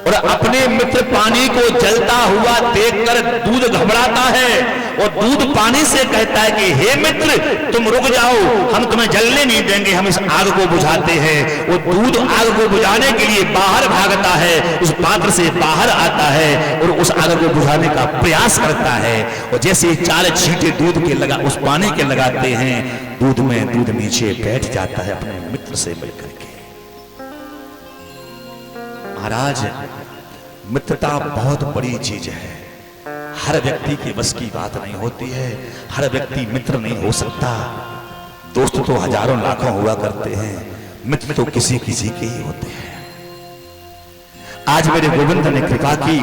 और अपने मित्र पानी को जलता हुआ देखकर दूध घबराता है और दूध पानी से कहता है कि हे मित्र, तुम रुक जाओ, हम तुम्हें जलने नहीं देंगे, हम इस आग को बुझाते हैं। वो दूध आग को बुझाने के लिए बाहर भागता है, उस पात्र से बाहर आता है और उस आग को बुझाने का प्रयास करता है। और जैसे 4 छींटे दूध के लगा उस पानी के लगाते हैं, दूध में दूध नीचे बैठ जाता है अपने मित्र से मिलकर के। महाराज, मित्रता बहुत बड़ी चीज है, हर व्यक्ति के बस की बात नहीं होती है, हर व्यक्ति मित्र नहीं हो सकता। दोस्त तो हजारों लाखों हुआ करते हैं, मित्र तो किसी किसी के ही होते हैं। आज मेरे गोविंद ने कृपा की,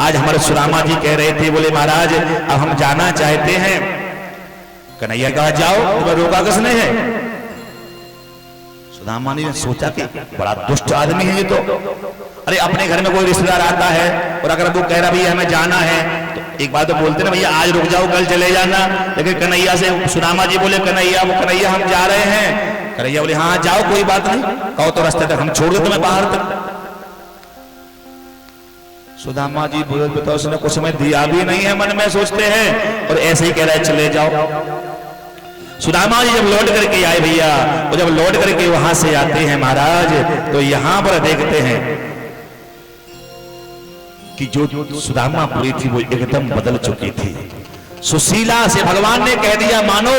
आज हमारे सुदामा जी कह रहे थे, बोले महाराज अब हम जाना चाहते हैं। कन्हैया कहा जाओ, तुम्हें रोका किसने है? सुदामा ने सोचा कि बड़ा दुष्ट आदमी है ये तो। अरे अपने घर में कोई रिश्तेदार आता है और अगर वो कह रहा भैया हमें जाना है तो एक बात तो बोलते ना, भैया आज रुक जाओ कल चले जाना। लेकिन कन्हैया से सुदामा जी बोले कन्हैया हम जा रहे हैं। कन्हैया बोले हाँ जाओ कोई बात नहीं, कहो तो रास्ते तक हम छोड़ दे तुम्हें बाहर तक। सुदामा जी बोले तो उसने कुछ समय दिया भी नहीं है, मन में सोचते हैं और ऐसे ही कह रहे चले जाओ। सुदामा जी जब लौट करके आए भैया, और जब लौट करके वहां से आते हैं महाराज, तो यहां पर देखते हैं कि जो सुदामापुरी थी वो एकदम बदल चुकी थी। सुशीला से भगवान ने कह दिया, मानो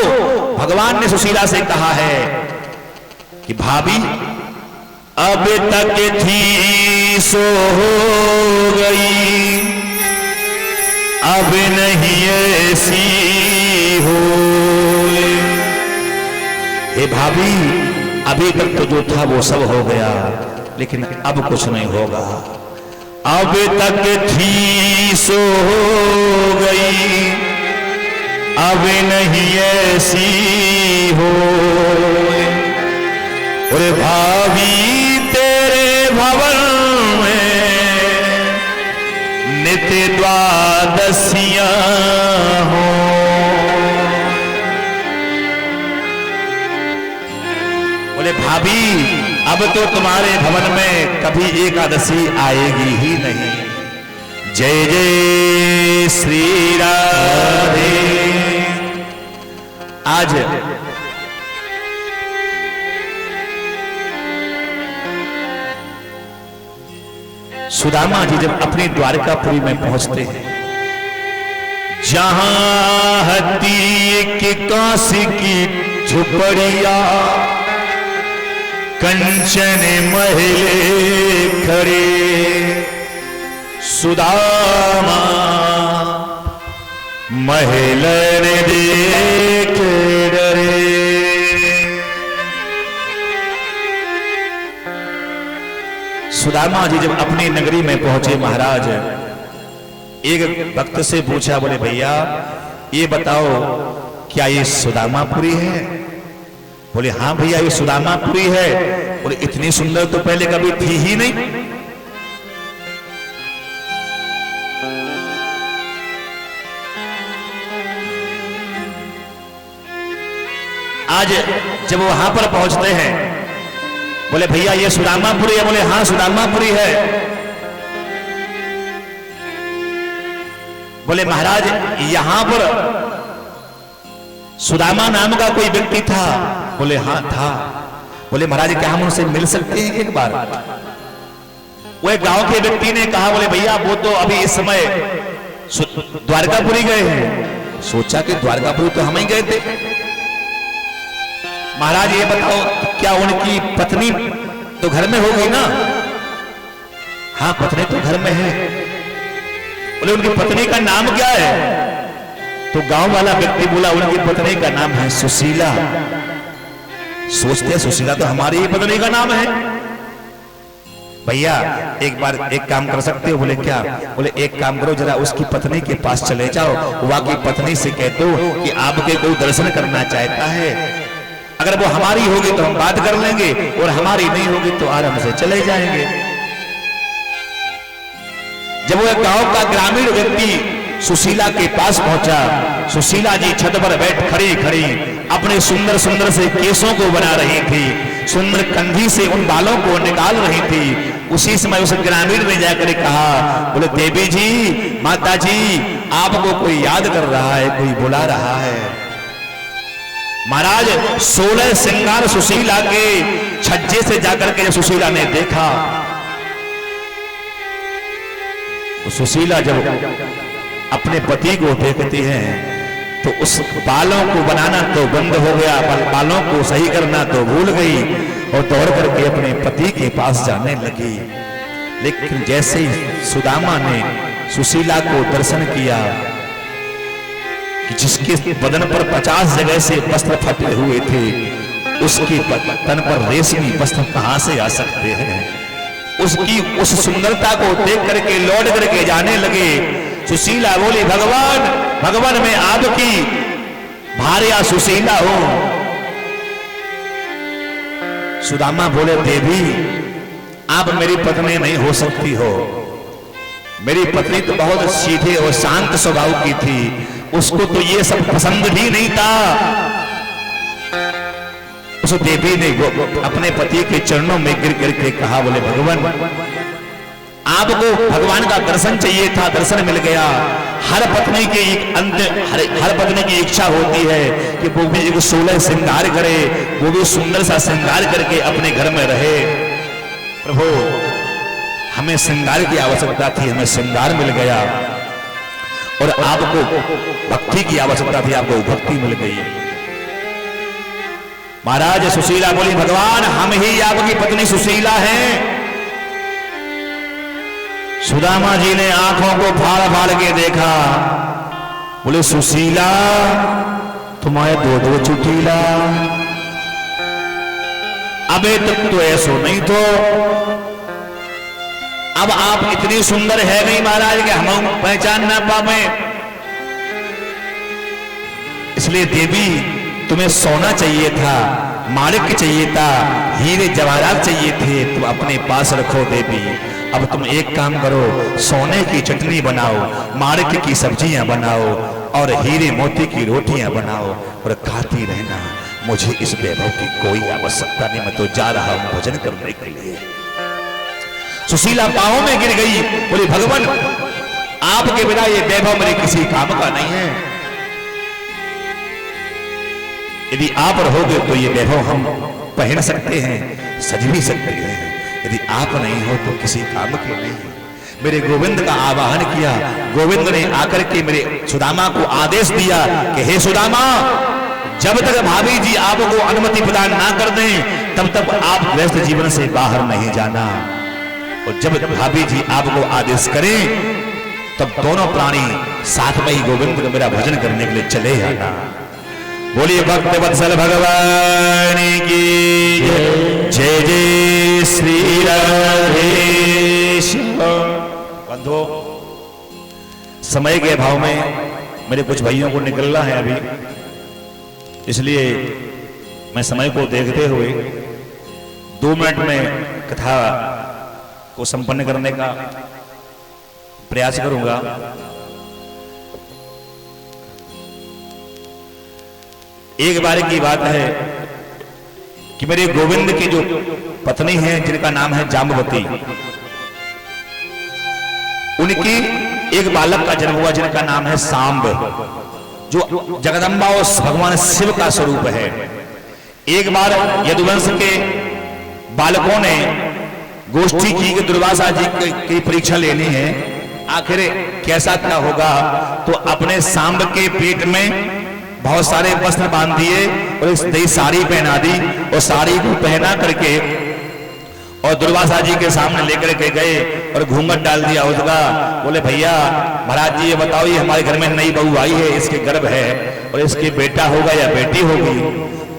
भगवान ने सुशीला से कहा है कि भाभी अब तक थी सो हो गई, अब नहीं ऐसी हो। हे भाभी, अभी तक तो जो था वो सब हो गया, लेकिन अब कुछ नहीं होगा। अब तक थी सो हो गई, अब नहीं ऐसी हो। और भाभी तेरे भवन में नित्य द्वादशियां हो। बोले भाभी, अब तो तुम्हारे भवन में कभी एकादशी आएगी ही नहीं। जय जय श्री राधे। आज सुदामा जी जब अपनी द्वारकापुरी में पहुंचते हैं, जहां हती की काशी की झुपड़िया, कंचन महले खड़े सुदामा, महलन देख डरे। सुदामा जी जब अपनी नगरी में पहुंचे महाराज, एक भक्त से पूछा, बोले भैया ये बताओ क्या ये सुदामापुरी है? बोले हाँ भैया ये सुदामापुरी है। बोले इतनी सुंदर तो पहले कभी थी ही नहीं। आज जब वहां पर पहुंचते हैं, बोले भैया ये सुदामापुरी है? बोले हाँ सुदामापुरी है। बोले महाराज यहां पर सुदामा नाम का कोई व्यक्ति था? बोले हाँ था। बोले महाराज क्या हम उनसे मिल सकते हैं एक बार? वो एक गांव के व्यक्ति ने कहा, बोले भैया वो तो अभी इस समय द्वारकापुरी गए हैं। सोचा कि द्वारकापुरी तो हम ही गए थे। महाराज ये बताओ क्या उनकी पत्नी तो घर में होगी ना? हाँ पत्नी तो घर में है। बोले उनकी पत्नी का नाम क्या है? तो गांव वाला व्यक्ति बोला उनकी पत्नी का नाम है सुशीला। सोचते सुशीला तो हमारी ही पत्नी का नाम है। भैया एक बार एक काम कर सकते हो? बोले क्या? बोले एक काम करो, जरा उसकी पत्नी के पास चले जाओ, वहां की पत्नी से कह दो कि आपके कोई दर्शन करना चाहता है। अगर वो हमारी होगी तो हम बात कर लेंगे, और हमारी नहीं होगी तो आराम से चले जाएंगे। जब वो गांव का ग्रामीण व्यक्ति सुशीला के पास पहुंचा, सुशीला जी छत पर बैठ खड़ी खड़ी अपने सुंदर सुंदर से केसों को बना रही थी, सुंदर कंघी से उन बालों को निकाल रही थी। उसी समय उस ग्रामीण ने जाकर कहा, बोले देवी जी, माता जी, आपको कोई याद कर रहा है, कोई बुला रहा है। महाराज 16 श्रृंगार सुशीला के छज्जे से जाकर के सुशीला ने देखा, तो सुशीला जब अपने पति को देखती हैं तो उस बालों को बनाना तो बंद हो गया, बालों को सही करना तो भूल गई, और दौड़ करके अपने पति के पास जाने लगी। लेकिन जैसे ही सुदामा ने सुशीला को दर्शन किया कि जिसके बदन पर 50 जगह से वस्त्र फटे हुए थे, उसके तन पर रेशमी वस्त्र कहां से आ सकते हैं? उसकी उस सुंदरता को देख करके लौट करके जाने लगे। सुशीला बोली, भगवान भगवान मैं आपकी भार्या सुशीला हूं। सुदामा बोले, देवी आप मेरी पत्नी नहीं हो सकती हो। मेरी पत्नी तो बहुत सीधे और शांत स्वभाव की थी, उसको तो ये सब पसंद भी नहीं था। उस देवी ने अपने पति के चरणों में गिर गिर के कहा, बोले भगवान आपको भगवान का दर्शन चाहिए था, दर्शन मिल गया। हर पत्नी की हर पत्नी की इच्छा होती है कि वो भी एक 16 श्रृंगार करे, वो भी सुंदर सा श्रृंगार करके अपने घर में रहे। प्रभु हमें श्रृंगार की आवश्यकता थी, हमें श्रृंगार मिल गया। और आपको भक्ति की आवश्यकता थी, आपको भक्ति मिल गई। महाराज सुशीला बोली, भगवान हम ही आपकी पत्नी सुशीला हैं। सुदामा जी ने आंखों को फाड़ फाड़ के देखा, बोले सुशीला तुम्हारे दो दो चुटीला, अबे तक तो ऐसो नहीं तो, अब आप इतनी सुंदर है नहीं महाराज कि हम पहचान ना पावे, इसलिए देवी तुम्हें सोना चाहिए था, माणिक चाहिए था, हीरे जवाहरात चाहिए थे, तुम अपने पास रखो देवी। अब तुम एक काम करो, सोने की चटनी बनाओ, माणिक की सब्जियां बनाओ और हीरे मोती की रोटियां बनाओ और खाती रहना। मुझे इस वैभव की कोई आवश्यकता नहीं, मैं तो जा रहा हूं भोजन करने के लिए। सुशीला पांवों में गिर गई, बोली भगवान आपके बिना ये वैभव मेरे किसी काम का नहीं है, यदि आप रहोगे तो ये वैभव हम पहन सकते हैं, सज भी सकते हैं, यदि आप नहीं हो तो किसी काम के नहीं। मेरे गोविंद का आवाहन किया, गोविंद ने आकर के मेरे सुदामा को आदेश दिया कि हे सुदामा, जब तक भाभी जी आपको अनुमति प्रदान ना कर दें तब तक आप व्यस्त जीवन से बाहर नहीं जाना, और जब भाभी जी आपको आदेश करें तब दोनों प्राणी साथ में ही गोविंद का मेरा भजन करने के लिए चले आना। बोलिए भक्त वत्सल भगवान की जय, जय श्री राधेश। बंधु समय के अभाव में मेरे कुछ भाइयों को निकलना है अभी, इसलिए मैं समय को देखते हुए 2 मिनट में कथा को संपन्न करने का प्रयास करूंगा। एक बार की बात है कि मेरे गोविंद की जो पत्नी है जिनका नाम है जाम्बवती, उनकी एक बालक का जन्म हुआ जिनका नाम है सांब, जो जगदम्बा और भगवान शिव का स्वरूप है। एक बार यदुवंश के बालकों ने गोष्ठी की कि दुर्वासा जी की परीक्षा लेनी है, आखिर कैसा क्या होगा, तो अपने सांब के पेट में बहुत सारे वस्त्र बांध दिए और एक नई साड़ी पहना दी, और साड़ी को पहना करके और दुर्वासा जी के सामने लेकर के गए और घूंघट डाल दिया उसका। बोले भैया महाराज जी ये बताओ, ये हमारे घर में नई बहू आई है, इसके गर्भ है और इसके बेटा होगा या बेटी होगी।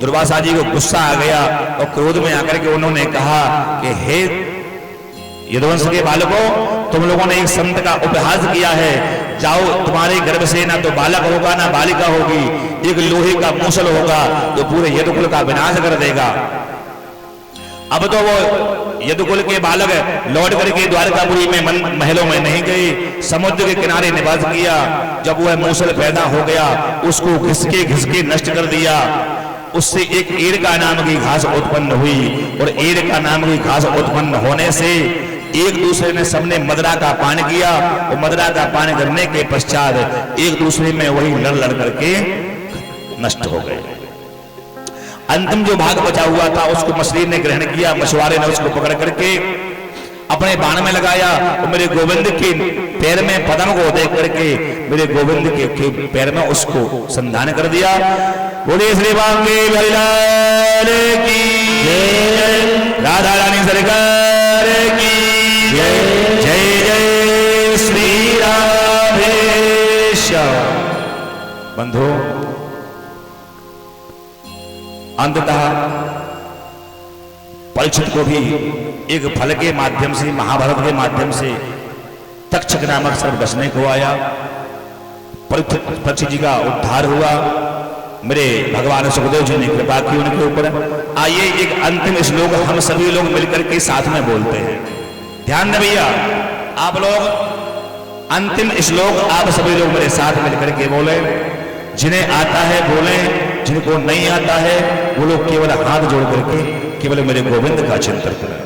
दुर्वासा जी को गुस्सा आ गया और क्रोध में आकर के उन्होंने कहा कि हे यदुवंश के बालकों, तुम लोगों ने एक संत का उपहास किया है, जाओ तुम्हारे गर्भ से ना तो बालक होगा ना बालिका होगी, एक लोहे का मूसल होगा जो पूरे यदुकुल का विनाश कर देगा। अब तो वो यदुकुल के बालक लौट करके द्वारकापुरी में महलों में नहीं गए, समुद्र के किनारे निवास किया। जब वह मूसल पैदा हो गया उसको घिसके घिसके नष्ट कर दिया, उससे एक एड़ का नाम की घास उत्पन्न हुई, और एड़ का नाम की घास उत्पन्न होने से एक दूसरे ने सबने मदरा का पान किया, और मदरा का पान करने के पश्चात एक दूसरे में वही लड़ लड़ करके नष्ट हो गए। अंतिम जो भाग बचा हुआ था उसको मछली ने ग्रहण किया, मछुआरे ने उसको पकड़ करके अपने बाण में लगाया और मेरे गोविंद के पैर में पद्म को देख करके मेरे गोविंद के पैर में उसको संधान कर दिया। बोले श्री बांके लाल की जय, राधा रानी सरकार की जय, जय जय श्री राधेश। बंधु अंततः परीक्षित को भी एक फल के माध्यम से, महाभारत के माध्यम से तक्षक नामक सर्प बसने को आया, परीक्षित जी का उद्धार हुआ। मेरे भगवान सुखदेव जी ने कृपा की उनके ऊपर। आइए एक अंतिम श्लोक हम सभी लोग मिलकर के साथ में बोलते हैं, ध्यान दें भैया आप लोग। अंतिम श्लोक आप सभी लोग मेरे साथ मिलकर के बोले, जिन्हें आता है बोले, जिनको नहीं आता है वो लोग केवल हाथ जोड़ करके केवल मेरे गोविंद का चिंतन करें।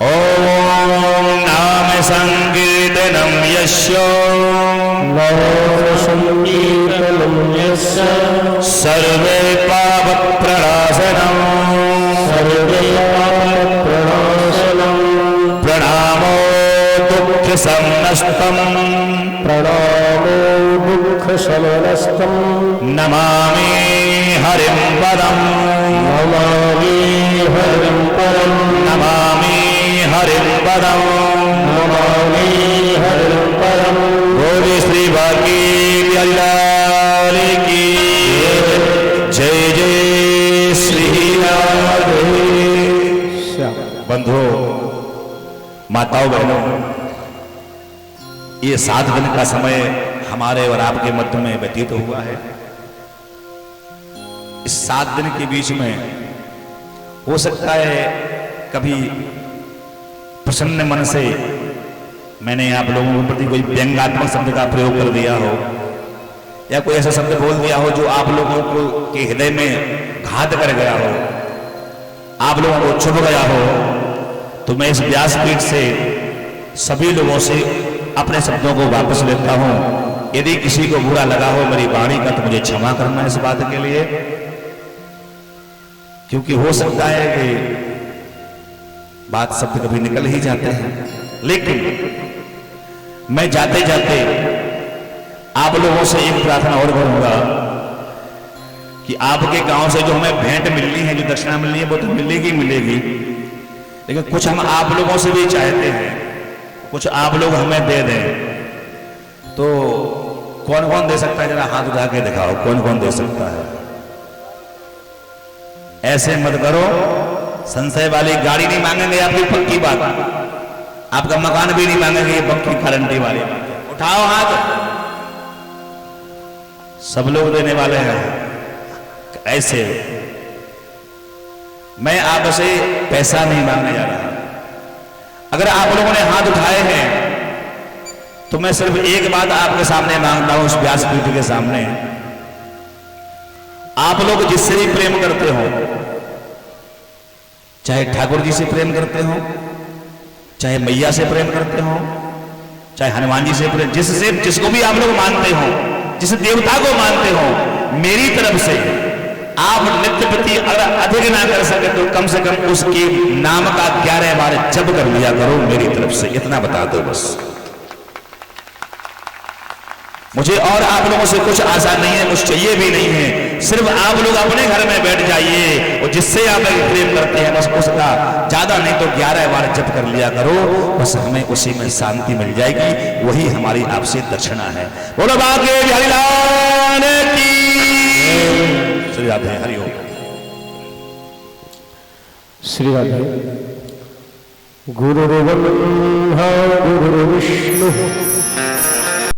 ओम नाम संकीर्तनम यस्य सर्वे पाप प्रणाशनम प्रणामो दुःख समस्तम प्रणामो दुःखशमनस्तं नमामि हरिं पदं नमामि हरिं परं नमामि हरिं पदं नमामि हरिं परं बोले श्री बाकी लाल की जय जय श्री राधे। बंधुओं, माताओं, बहनों, ये 7 दिन का समय हमारे और आपके मध्य में व्यतीत हुआ है। इस 7 दिन के बीच में हो सकता है कभी प्रसन्न मन से मैंने आप लोगों के प्रति कोई व्यंग्यात्मक शब्द का प्रयोग कर दिया हो, या कोई ऐसा शब्द बोल दिया हो जो आप लोगों को के हृदय में घात कर गया हो, आप लोगों को चुभ गया हो, तो मैं इस व्यासपीठ से सभी लोगों से अपने शब्दों को वापस लेता हूं। यदि किसी को बुरा लगा हो मेरी वाणी का तो मुझे क्षमा करना इस बात के लिए, क्योंकि हो सकता है कि बात शब्द कभी निकल ही जाते हैं। लेकिन मैं जाते जाते आप लोगों से एक प्रार्थना और करूंगा कि आपके गांव से जो हमें भेंट मिलनी है, जो दक्षिणा मिलनी है, वो तो मिलेगी मिलेगी, लेकिन कुछ हम आप लोगों से भी चाहते हैं, कुछ आप लोग हमें दे दें। तो कौन कौन दे सकता है, जरा हाथ उठा के दिखाओ, कौन कौन दे सकता है। ऐसे मत करो, संशय वाली गाड़ी नहीं मांगेंगे, आपकी पक्की बात, आपका मकान भी नहीं मांगेंगे, ये पक्की गारंटी वाली। उठाओ हाथ, सब लोग देने वाले हैं। ऐसे मैं आपसे पैसा नहीं मांगने जा रहा। अगर आप लोगों ने हाथ उठाए हैं तो मैं सिर्फ एक बात आपके सामने मांगता हूं, उस व्यासपीठ के सामने। आप लोग जिससे भी प्रेम करते हो, चाहे ठाकुर जी से प्रेम करते हो, चाहे मैया से प्रेम करते हो, चाहे हनुमान जी से प्रेम, जिसको भी आप लोग मानते हो, जिस देवता को मानते हो, मेरी तरफ से आप नित्य प्रति अगर अधिक ना कर सके तो कम से कम उसके नाम का 11 बार जप कर लिया करो मेरी तरफ से, इतना बता दो बस। मुझे और आप लोगों से कुछ आशा नहीं है, कुछ चाहिए भी नहीं है। सिर्फ आप लोग अपने घर में बैठ जाइए और जिससे आप प्रेम करते हैं बस उसका ज्यादा नहीं तो 11 बार जप कर लिया करो, बस हमें उसी में शांति मिल जाएगी। वही हमारी आपसे दक्षिणा है। बोलो बाके बिहारी लाल की श्री राधे। हरिओम। श्री राधे। गुरुर्ब्रह्मा गुरुर्विष्णु